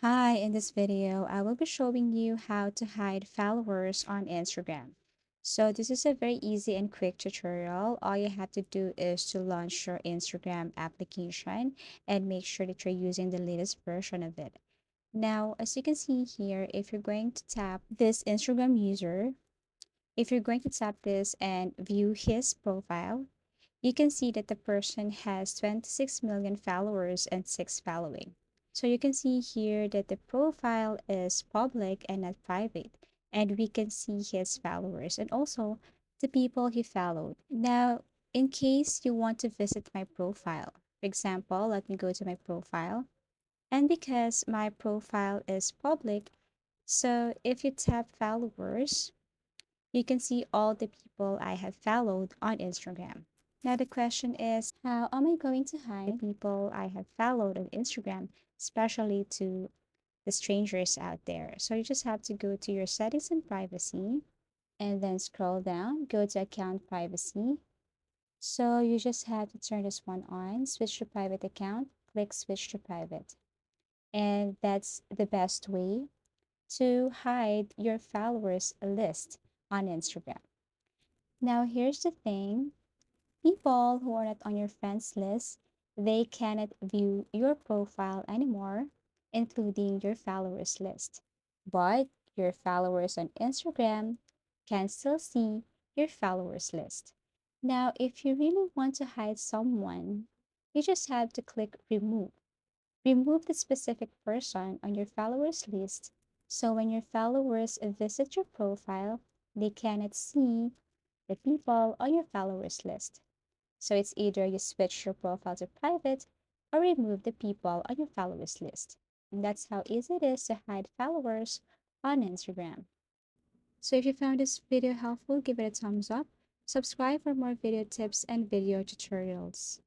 Hi, in this video, I will be showing you how to hide followers on Instagram. So this is a very easy and quick tutorial. All you have to do is to launch your Instagram application and make sure that you're using the latest version of it. Now, as you can see here, if you're going to tap this Instagram user, if you're going to tap this and view his profile, you can see that the person has 26 million followers and 6 following. So you can see here that the profile is public and not private. And we can see his followers and also the people he followed. Now, in case you want to visit my profile, for example, let me go to my profile. And because my profile is public, so if you tap followers, you can see all the people I have followed on Instagram. Now, the question is, how am I going to hide the people I have followed on Instagram, especially to the strangers out there? So, you just have to go to your settings and privacy and then scroll down, go to account privacy. So, you just have to turn this one on, switch to private account, click switch to private. And that's the best way to hide your followers list on Instagram. Now, here's the thing, people who are not on your friends list, they cannot view your profile anymore, including your followers list. But your followers on Instagram can still see your followers list. Now, if you really want to hide someone, you just have to click remove. Remove the specific person on your followers list so when your followers visit your profile, they cannot see the people on your followers list. So it's either you switch your profile to private or remove the people on your followers list. And that's how easy it is to hide followers on Instagram. So if you found this video helpful, give it a thumbs up. Subscribe for more video tips and video tutorials.